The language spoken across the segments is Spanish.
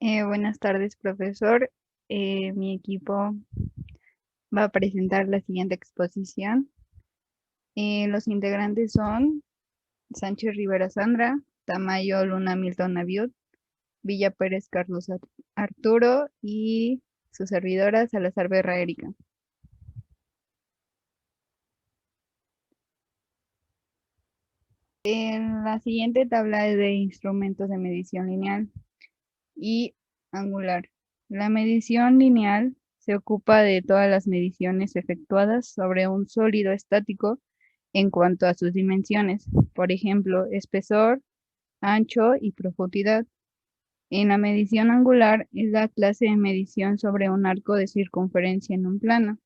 Buenas tardes, profesor. Mi equipo va a presentar la siguiente exposición. Los integrantes son Sánchez Rivera Sandra, Tamayo Luna Milton Abiud, Villa Pérez Carlos Arturo y su servidora Salazar Berra Erika. En la siguiente tabla es de instrumentos de medición lineal y angular. La medición lineal se ocupa de todas las mediciones efectuadas sobre un sólido estático en cuanto a sus dimensiones, por ejemplo, espesor, ancho y profundidad. En la medición angular es la clase de medición sobre un arco de circunferencia en un plano.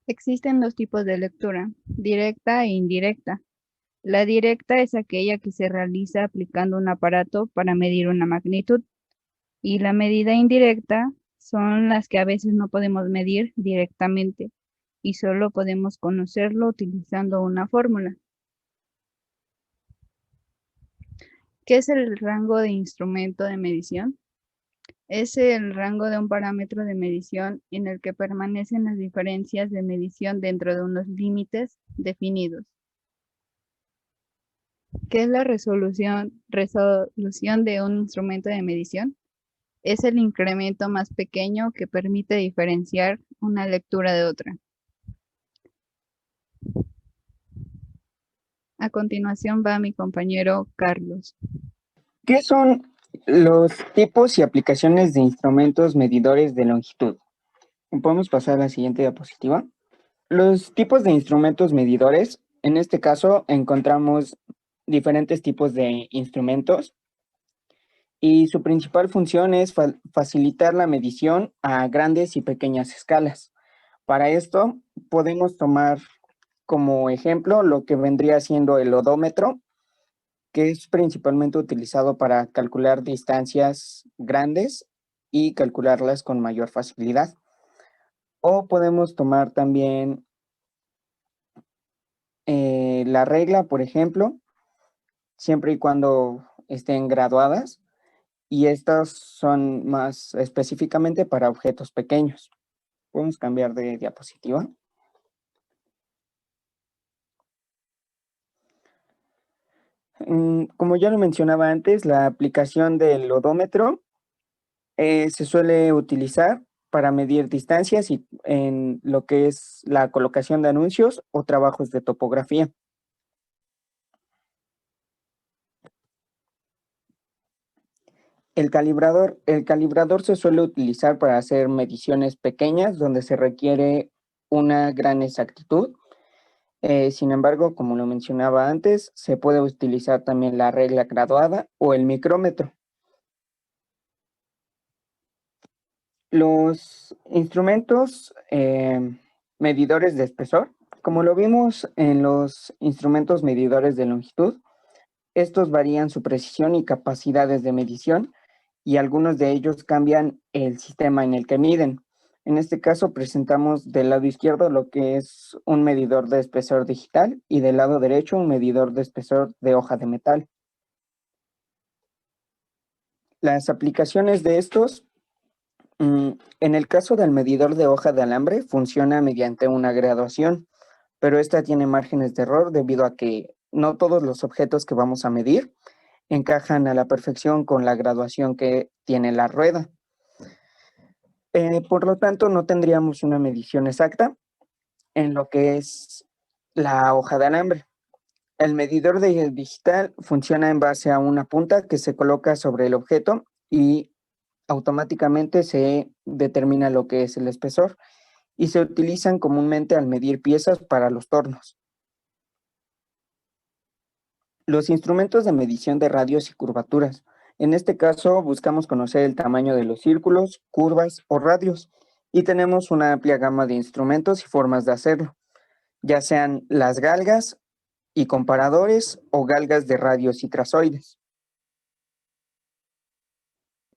Existen dos tipos de lectura, directa e indirecta. La directa es aquella que se realiza aplicando un aparato para medir una magnitud, y la medida indirecta son las que a veces no podemos medir directamente y solo podemos conocerlo utilizando una fórmula. ¿Qué es el rango de instrumento de medición? Es el rango de un parámetro de medición en el que permanecen las diferencias de medición dentro de unos límites definidos. ¿Qué es la resolución de un instrumento de medición? Es el incremento más pequeño que permite diferenciar una lectura de otra. A continuación va mi compañero Carlos. ¿Qué son los tipos y aplicaciones de instrumentos medidores de longitud? ¿Podemos pasar a la siguiente diapositiva? Los tipos de instrumentos medidores, en este caso encontramos diferentes tipos de instrumentos y su principal función es facilitar la medición a grandes y pequeñas escalas. Para esto podemos tomar como ejemplo lo que vendría siendo el odómetro, que es principalmente utilizado para calcular distancias grandes y calcularlas con mayor facilidad. O podemos tomar también la regla, por ejemplo, siempre y cuando estén graduadas, y estas son más específicamente para objetos pequeños. Podemos cambiar de diapositiva. Como ya lo mencionaba antes, la aplicación del odómetro se suele utilizar para medir distancias y en lo que es la colocación de anuncios o trabajos de topografía. El calibrador se suele utilizar para hacer mediciones pequeñas donde se requiere una gran exactitud. Sin embargo, como lo mencionaba antes, se puede utilizar también la regla graduada o el micrómetro. Los instrumentos medidores de espesor, como lo vimos en los instrumentos medidores de longitud, estos varían su precisión y capacidades de medición, y algunos de ellos cambian el sistema en el que miden. En este caso presentamos del lado izquierdo lo que es un medidor de espesor digital y del lado derecho un medidor de espesor de hoja de metal. Las aplicaciones de estos, en el caso del medidor de hoja de alambre, funciona mediante una graduación, pero esta tiene márgenes de error debido a que no todos los objetos que vamos a medir encajan a la perfección con la graduación que tiene la rueda. Por lo tanto, no tendríamos una medición exacta en lo que es la hoja de alambre. El medidor digital funciona en base a una punta que se coloca sobre el objeto y automáticamente se determina lo que es el espesor, y se utilizan comúnmente al medir piezas para los tornos. Los instrumentos de medición de radios y curvaturas. En este caso buscamos conocer el tamaño de los círculos, curvas o radios, y tenemos una amplia gama de instrumentos y formas de hacerlo, ya sean las galgas y comparadores o galgas de radios y trazoides.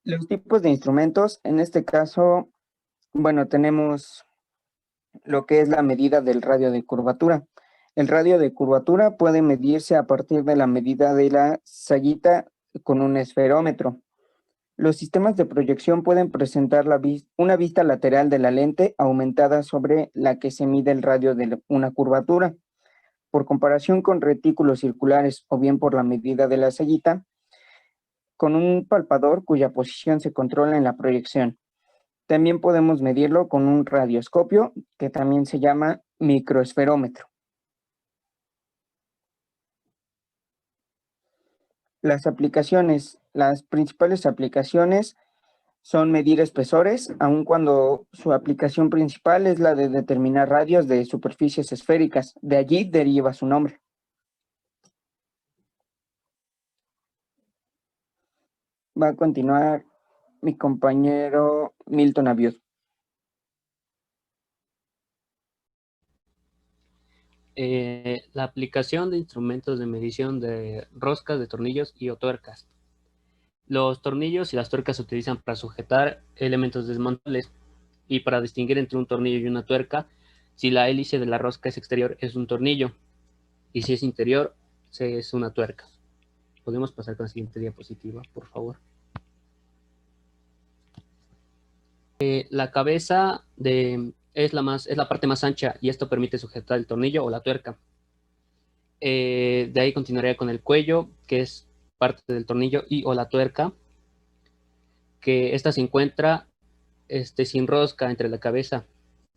Los tipos de instrumentos, en este caso, bueno, tenemos lo que es la medida del radio de curvatura. El radio de curvatura puede medirse a partir de la medida de la sayita con un esferómetro. Los sistemas de proyección pueden presentar una vista lateral de la lente aumentada sobre la que se mide el radio de una curvatura. Por comparación con retículos circulares o bien por la medida de la ceguita, con un palpador cuya posición se controla en la proyección. También podemos medirlo con un radioscopio, que también se llama microesferómetro. Las principales aplicaciones son medir espesores, aun cuando su aplicación principal es la de determinar radios de superficies esféricas. De allí deriva su nombre. Va a continuar mi compañero Milton Abiud. La aplicación de instrumentos de medición de roscas de tornillos y o tuercas. Los tornillos y las tuercas se utilizan para sujetar elementos desmontables y para distinguir entre un tornillo y una tuerca. Si la hélice de la rosca es exterior, es un tornillo, y si es interior, es una tuerca. Podemos pasar con la siguiente diapositiva, por favor. La cabeza es la parte más ancha y esto permite sujetar el tornillo o la tuerca. De ahí continuaría con el cuello, que es parte del tornillo y o la tuerca, que esta se encuentra sin rosca entre la cabeza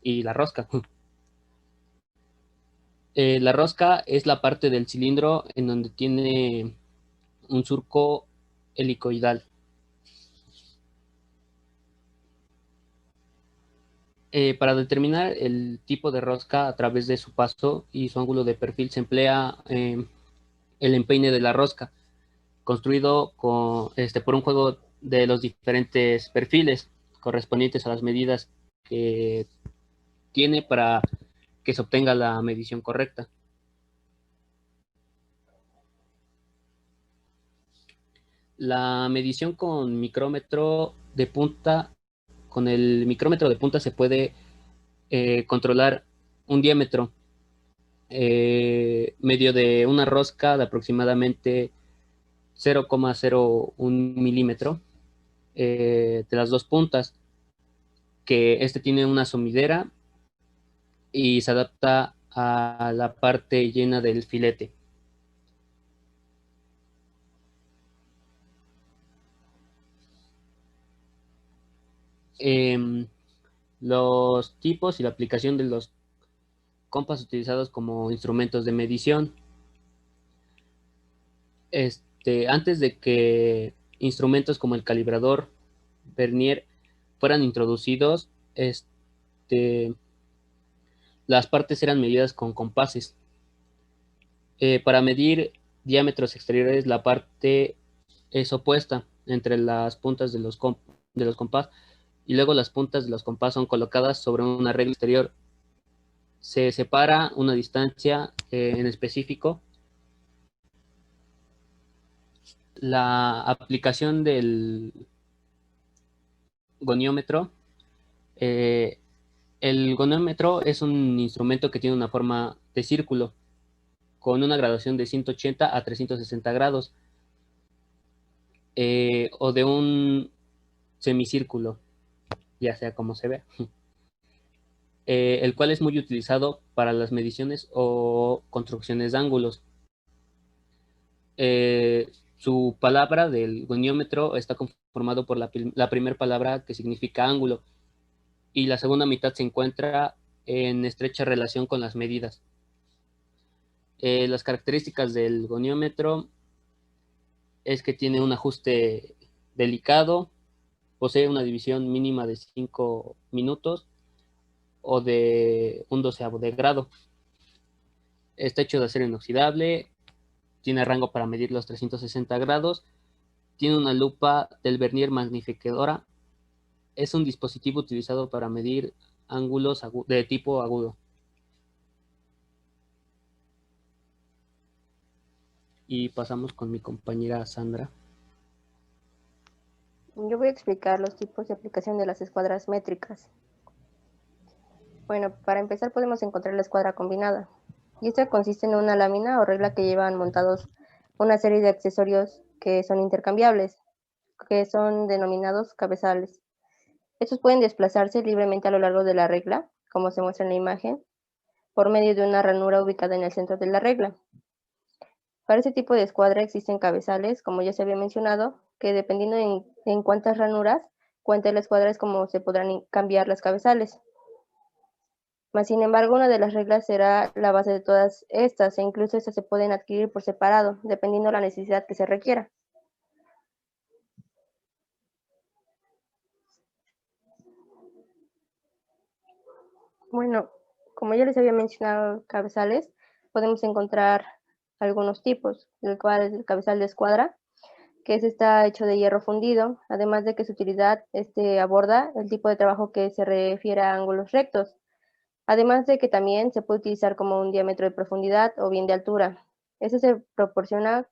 y la rosca. La rosca es la parte del cilindro en donde tiene un surco helicoidal. Para determinar el tipo de rosca a través de su paso y su ángulo de perfil se emplea el empeine de la rosca, construido por un juego de los diferentes perfiles correspondientes a las medidas que tiene para que se obtenga la medición correcta. La medición con micrómetro de punta, con el micrómetro de punta se puede controlar un diámetro medio de una rosca de aproximadamente 0,01 milímetro de las dos puntas, que tiene una sumidera y se adapta a la parte llena del filete. Los tipos y la aplicación de los compas utilizados como instrumentos de medición. Antes de que instrumentos como el calibrador, vernier, fueran introducidos, las partes eran medidas con compases. Para medir diámetros exteriores, la parte es opuesta entre las puntas de los compás y luego las puntas de los compás son colocadas sobre una regla exterior. Se separa una distancia en específico. La aplicación del goniómetro. El goniómetro es un instrumento que tiene una forma de círculo con una graduación de 180 a 360 grados o de un semicírculo, ya sea como se vea, el cual es muy utilizado para las mediciones o construcciones de ángulos. Su palabra del goniómetro está conformado por la primera palabra que significa ángulo y la segunda mitad se encuentra en estrecha relación con las medidas. Las características del goniómetro es que tiene un ajuste delicado, posee una división mínima de 5 minutos o de un doceavo de grado. Está hecho de acero inoxidable, tiene rango para medir los 360 grados, tiene una lupa del vernier magnificadora, es un dispositivo utilizado para medir ángulos de tipo agudo. Y pasamos con mi compañera Sandra. Yo voy a explicar los tipos de aplicación de las escuadras métricas. Bueno, para empezar podemos encontrar la escuadra combinada. Y esta consiste en una lámina o regla que llevan montados una serie de accesorios que son intercambiables. que son denominados cabezales. Estos pueden desplazarse libremente a lo largo de la regla, como se muestra en la imagen, por medio de una ranura ubicada en el centro de la regla. Para este tipo de escuadra existen cabezales, como ya se había mencionado, que dependiendo en cuántas ranuras cuente la escuadra es como se podrán cambiar las cabezales. Mas, sin embargo, una de las reglas será la base de todas estas, e incluso estas se pueden adquirir por separado, dependiendo de la necesidad que se requiera. Bueno, como ya les había mencionado cabezales, podemos encontrar algunos tipos, el cual es el cabezal de escuadra, que está hecho de hierro fundido, además de que su utilidad aborda el tipo de trabajo que se refiere a ángulos rectos, además de que también se puede utilizar como un diámetro de profundidad o bien de altura. Este se proporciona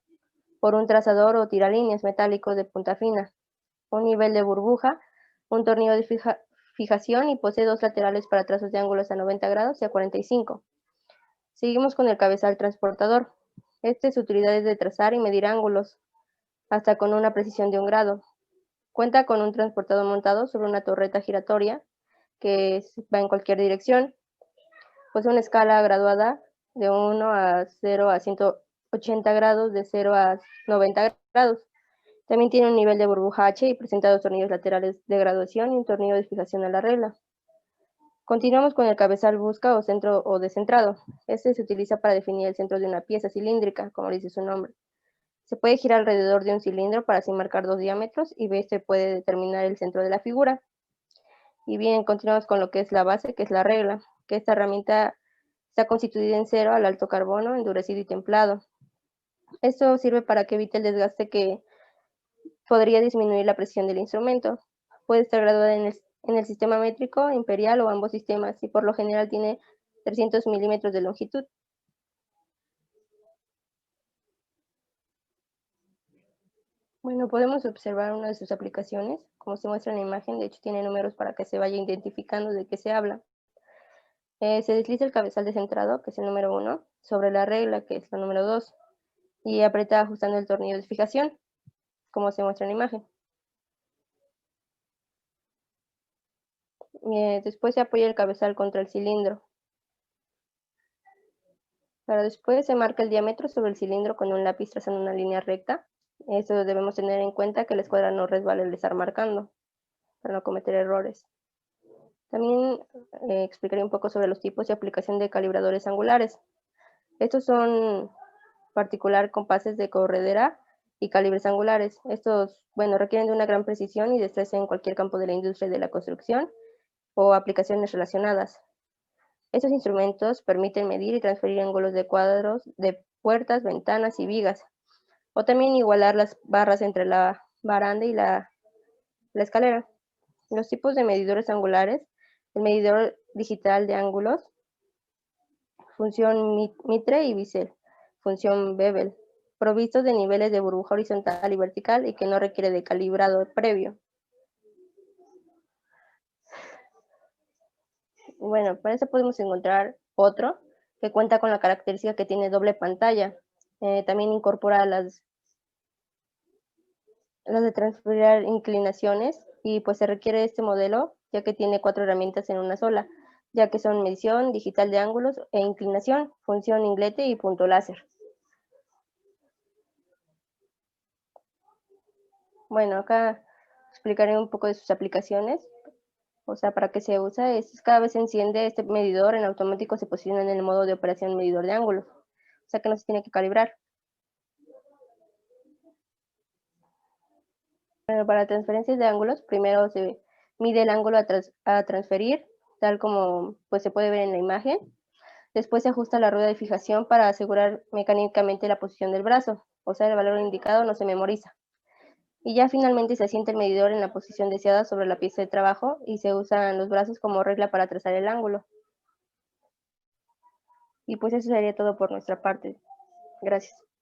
por un trazador o tiralíneas metálicos de punta fina, un nivel de burbuja, un tornillo de fijación y posee dos laterales para trazos de ángulos a 90 grados y a 45. Seguimos con el cabezal transportador. Su utilidad es de trazar y medir ángulos, hasta con una precisión de 1 grado. Cuenta con un transportador montado sobre una torreta giratoria que va en cualquier dirección. Posee una escala graduada de 1 a 0 a 180 grados, de 0 a 90 grados. También tiene un nivel de burbuja H y presenta 2 tornillos laterales de graduación y un tornillo de fijación a la regla. Continuamos con el cabezal busca o centro o descentrado. Se utiliza para definir el centro de una pieza cilíndrica, como dice su nombre. Se puede girar alrededor de un cilindro para así marcar 2 diámetros y se puede determinar el centro de la figura. Y bien, continuamos con lo que es la base, que es la regla, que esta herramienta está constituida en acero al alto carbono, endurecido y templado. Esto sirve para que evite el desgaste que podría disminuir la presión del instrumento. Puede estar graduada en el sistema métrico, imperial o ambos sistemas, y por lo general tiene 300 milímetros de longitud. Bueno, podemos observar una de sus aplicaciones, como se muestra en la imagen. De hecho tiene números para que se vaya identificando de qué se habla. Se desliza el cabezal descentrado, que es el número 1, sobre la regla, que es la número 2, y aprieta ajustando el tornillo de fijación, como se muestra en la imagen. Después se apoya el cabezal contra el cilindro. Para después se marca el diámetro sobre el cilindro con un lápiz trazando una línea recta. Eso debemos tener en cuenta, que la escuadra no resbale al estar marcando, para no cometer errores. También explicaré un poco sobre los tipos y aplicación de calibradores angulares. Estos son particular compases de corredera y calibres angulares. Estos, requieren de una gran precisión y destreza en cualquier campo de la industria de la construcción o aplicaciones relacionadas. Estos instrumentos permiten medir y transferir ángulos de cuadros de puertas, ventanas y vigas, o también igualar las barras entre la baranda y la escalera. Los tipos de medidores angulares: el medidor digital de ángulos, función Mitre y bisel, función Bevel, provistos de niveles de burbuja horizontal y vertical y que no requiere de calibrado previo. Bueno, para eso podemos encontrar otro que cuenta con la característica que tiene doble pantalla. También incorpora las de transferir inclinaciones, y pues se requiere este modelo ya que tiene 4 herramientas en una sola, ya que son medición digital de ángulos e inclinación, función inglete y punto láser. Bueno, acá explicaré un poco de sus aplicaciones. O sea, para qué se usa. Cada vez se enciende este medidor, en automático se posiciona en el modo de operación medidor de ángulos, o sea que no se tiene que calibrar. Bueno, para transferencias de ángulos, primero se mide el ángulo a transferir, tal como pues se puede ver en la imagen. Después se ajusta la rueda de fijación para asegurar mecánicamente la posición del brazo, o sea, el valor indicado no se memoriza. Y ya finalmente se asienta el medidor en la posición deseada sobre la pieza de trabajo y se usan los brazos como regla para trazar el ángulo. Y pues eso sería todo por nuestra parte. Gracias.